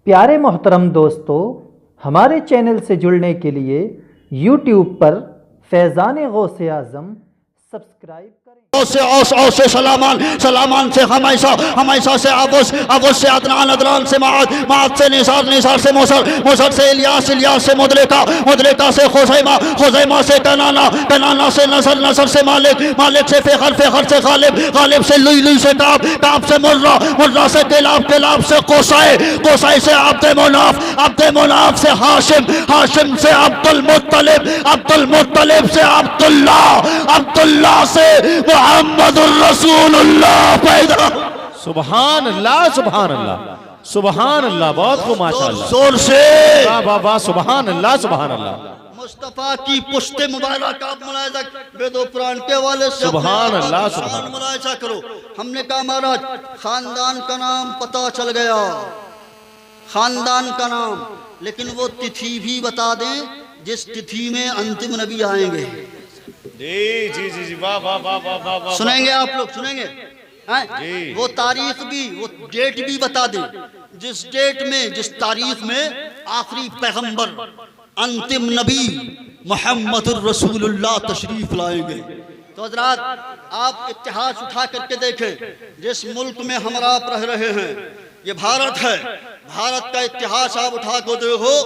प्यारे मोहतरम दोस्तों, हमारे चैनल से जुड़ने के लिए यूट्यूब पर फैज़ान गौसे आज़म सब्सक्राइब करें। से सलामान सलामान से हमेशा हमेशा से अबुस से अदनान अदनान से माद से निसार से मोसर से इलियास से मुदलिका से खुज़ैमा से कनाना से नसर से मालिक से फेखर से गालिब से लुई से काब से मुर्रा से किलाब से कोसाई से अब्द मुनाफ से हाशिम से अब्दुल मुत्तलिब से अब्दुल्लाह से मुहम्मदुर रसूलुल्लाह पैदा। सुभान अल्लाह सुभान अल्लाह सुभान अल्लाह। बहुत खूब माशाअल्लाह, जोर से वाह वाह सुभान अल्लाह सुभान अल्लाह। मुस्तफा की पुश्ते मुबारक आप मुलाहिजा बेदो प्राण के वाले से सुभान अल्लाह सुभान मुलाहिजा करो। हमने कहा महाराज खानदान का नाम पता चल गया, खानदान का नाम, लेकिन वो तिथि भी बता दें जिस तिथि में अंतिम नबी आएंगे। जी जी जी जी वाह वाह वाह वाह वाह वाह। सुनेंगे आप लोग, सुनेंगे हैं? वो तारीख भी, वो डेट भी बता दें जिस डेट में, जिस तारीख में आखिरी पैगंबर अंतिम नबी मुहम्मदुर रसूलुल्लाह तशरीफ लाएंगे। तो हज़रात आप इतिहास उठा करके देखें, जिस मुल्क में हम आप रह रहे हैं ये भारत है। भारत का इतिहास आप उठा कर देखो,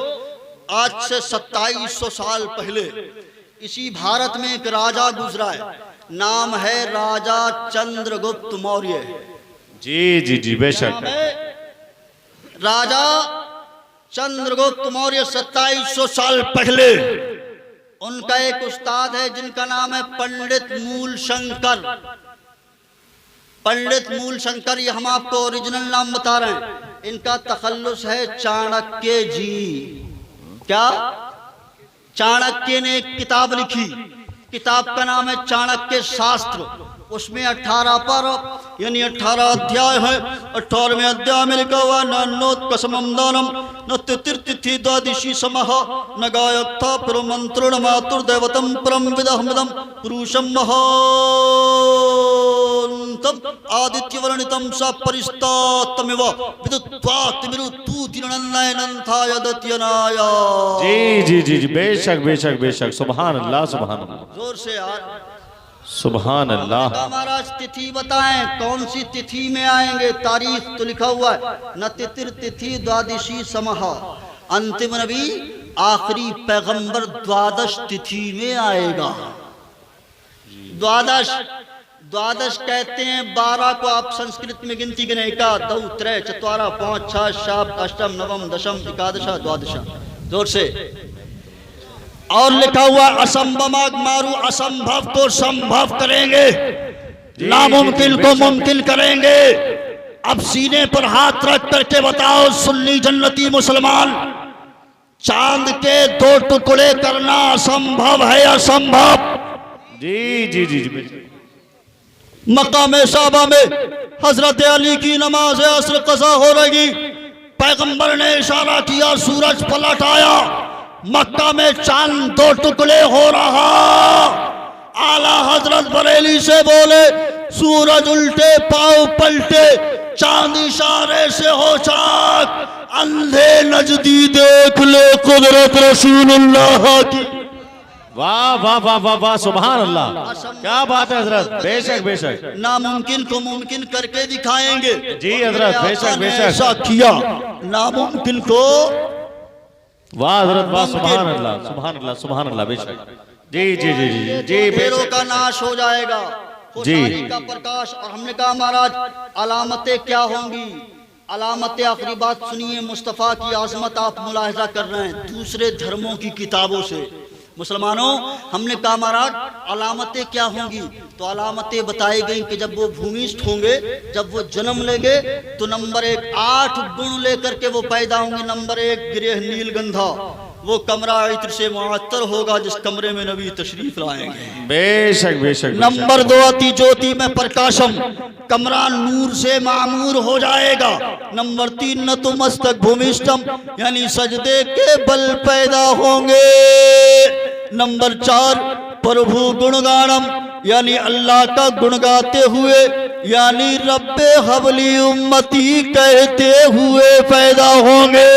आज से 2700 साल पहले इसी भारत में एक राजा गुजरा है, नाम है राजा चंद्रगुप्त मौर्य। जी जी जी बेशक। राजा चंद्रगुप्त मौर्य 2700 साल पहले, उनका एक उस्ताद है जिनका नाम है पंडित मूल शंकर। पंडित मूल शंकर, ये हम आपको ओरिजिनल नाम बता रहे हैं, इनका तखल्लुस है चाणक्य जी। क्या? चाणक्य ने एक किताब लिखी, किताब का नाम है चाणक्य शास्त्र। उसमें 18 पारा यानी 18 अध्याय है। 18वें अध्याय में लिखा हुआ नोत्कसमं दानम न तिथिर्तिथि द्वादशी समः न गायकथा प्रमंत्रण मातुर्दैवतम परम विदहमदम पुरुषम महान्तम आदित्य वर्णितम स परिस्तात्तमिव विदुत्वात्मिरुतूतिनन्नयनन्थाय दत्यनाय। जी जी जी जी बेशक बेशक बेशक। सुभान अल्लाह सुभान अल्लाह। जोर से यार सुभान अल्लाह। महाराज तिथि बताएं कौन सी तिथि में आएंगे? तारीख तो लिखा हुआ है न तिथि द्वादशी समः, अंतिम नबी आखिरी पैगंबर द्वादश तिथि में आएगा। द्वादश कहते हैं 12 को आप संस्कृत में गिनती गिने, एका दौ त्रय चत्वारा पांच छह सात अष्टम नवम दशम एकादश द्वादश। जोर से। और लिखा हुआ असंभव मारू, असंभव को संभव करेंगे, नामुमकिन को मुमकिन करेंगे। अब सीने पर हाथ रख करके बताओ सुन्नी जन्नती मुसलमान, चांद के 2 टुकड़े करना असंभव है असंभव? जी जी जी जी। मक्का में साबा में हजरत अली की नमाज असर कज़ा हो रही, पैगंबर ने इशारा किया, सूरज पलट आया, मक्का में चांद 2 टुकड़े हो रहा। आला हजरत बरेली से बोले सूरज उल्टे पांव पलटे, चांद इशारे से हो चाक, अंधे नजदी देख ले कुदरत रसूलुल्लाह की। वाह वाह वाह वाह वाह सुभान अल्लाह। क्या बात है हजरत, बेशक बेशक। नामुमकिन को मुमकिन करके दिखाएंगे। जी हजरत बेशक बेशक। ऐसा किया नामुमकिन को। वाह हजरत वाह सुभान अल्लाह सुभान अल्लाह सुभान अल्लाह बेशक। जी जी जी जी जी फेरों का नाश हो जाएगा, जी का प्रकाश। और हमने कहा महाराज अलामतें क्या होंगी? अलामतें, आखिरी बात सुनिए, मुस्तफ़ा की आज़मत आप मुलाहिजा कर रहे हैं दूसरे धर्मों की किताबों से। मुसलमानों, हमने कहा महाराज अलामतें क्या होंगी? तो अलामतें बताई गई कि जब वो भूमिष्ठ होंगे, जब वो जन्म लेंगे, तो नंबर 1 8 गुण लेकर के वो पैदा होंगे। नंबर 1 गृह नीलगंधा, वो कमरा इत्र से मुअत्तर होगा जिस कमरे में नबी तशरीफ लाएंगे। बेशक बेशक। नंबर 2 अति ज्योति में प्रकाशम, कमरा नूर से मामूर हो जाएगा। नंबर 3 न तो मस्तक भूमिष्ठम, यानी सजदे के बल पैदा होंगे। नंबर 4 प्रभु गुणगानम, यानी अल्लाह का गुण गाते हुए, यानी रब्बे हबली उम्मती कहते हुए पैदा होंगे।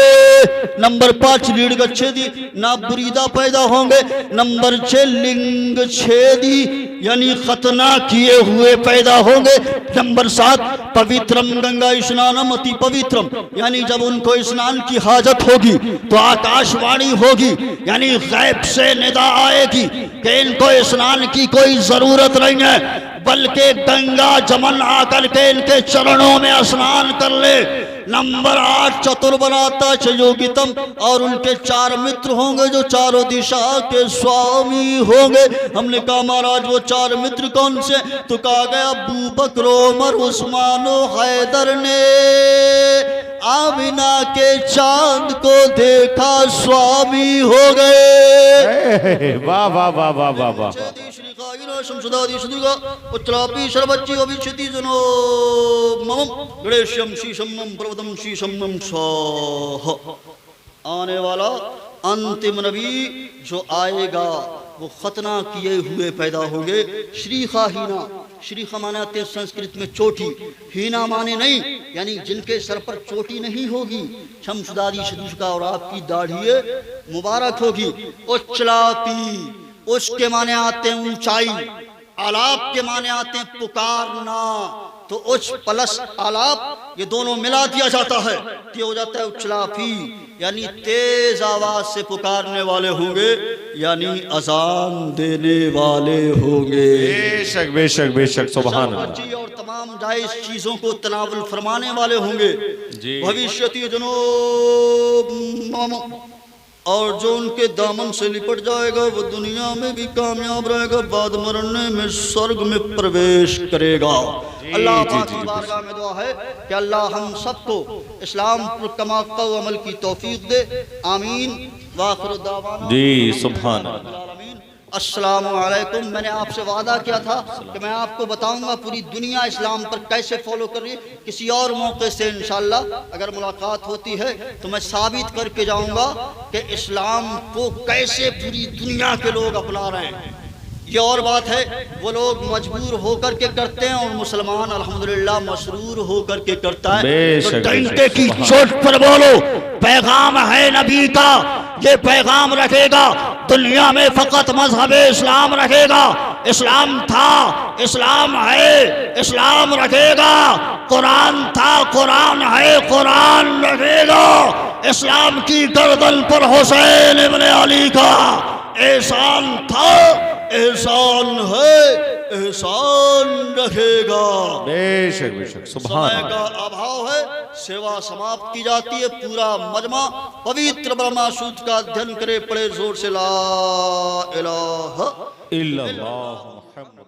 नंबर 5 लीड गच्छेदी ना बुरीदा पैदा होंगे। नंबर 6 लिंग छेदी यानी खतना किए हुए पैदा होंगे। नंबर 7 पवित्रम गंगा स्नानम अति पवित्रम यानी जब उनको स्नान की हाजत होगी तो आकाशवाणी होगी यानी गैब से निदा आएगी कि इनको स्नान की कोई जरूरत नहीं है, बल्कि गंगा जमन आकर के इनके चरणों में स्नान कर ले। नंबर 8 चतुर्बलाता च योगितम और उनके 4 मित्र होंगे जो चारों दिशा के स्वामी होंगे। हमने कहा महाराज वो 4 मित्र कौन से? तो कहा गया अबू बकर, उमर, उस्मान, हैदर ने आमिना के चांद को देखा स्वामी हो गए। वाह वाह वाह वाह वाह वाह। उत्तरापी सर्वज्ञ अभिक्षति जनो मम गणेशम शीशम प्रवदम शीशम स्वाहा। आने वाला अंतिम नबी जो आएगा वो खतना किए हुए पैदा होंगे। श्रीखा हीना, श्रीखा माने आते हैं संस्कृत में चोटी, हीना माने नहीं यानी जिनके सर पर चोटी नहीं होगी। शमशुदादी शदूस का और आपकी दाढ़ी मुबारक होगी। उच्चलापी उसके माने आते हैं ऊंचाई, आलाप के माने आते हैं पुकारना। तो उच्च प्लस आलाप ये दोनों मिला दिया जाता है कि हो जाता है उच्चलाफी यानी तेज आवाज से पुकारने वाले होंगे यानी अजान देने वाले होंगे। बेशक बेशक बेशक सुभान अल्लाह। और तमाम जायज चीजों को तनावुल फरमाने वाले होंगे। भविष्यती जनो और जो उनके दामन से लिपट जाएगा वो दुनिया में भी कामयाब रहेगा, बाद मरने में स्वर्ग में प्रवेश करेगा। अल्लाह पाक की बारगाह में दुआ है कि अल्लाह हम सबको इस्लाम पर कमा अमल की तौफीक दे। आमीन। वाखिर दावाना जी सुभान अल्लाह। अस्सलाम वालेकुम। मैंने आपसे वादा किया था कि मैं आपको बताऊंगा पूरी दुनिया इस्लाम पर कैसे फॉलो कर रही है। किसी और मौके से इंशाल्लाह अगर मुलाकात होती है तो मैं साबित करके जाऊंगा कि इस्लाम को कैसे पूरी दुनिया के लोग अपना रहे हैं। ये और बात है वो लोग मजबूर होकर के करते हैं और मुसलमान अल्हम्दुलिल्लाह मसरूर होकर के करता है। तो डंडे की चोट पर बोलो पैगाम है नबी का, ये पैगाम रखेगा दुनिया में फकत मजहब इस्लाम रखेगा। इस्लाम था, इस्लाम है, इस्लाम रखेगा। कुरान था, कुरान है, कुरान रखेगा। इस्लाम की गर्दन पर हुसैन इब्ने अली का एहसान था, एहसान है, एहसान रहेगा। बेशक बेशक सुभान समय का अभाव है, सेवा समाप्त की जाती है। पूरा मजमा पवित्र ब्रह्मा सूत्र का अध्ययन करे, पड़े जोर से ला इलाहा इल्लल्लाह मुहम्मद।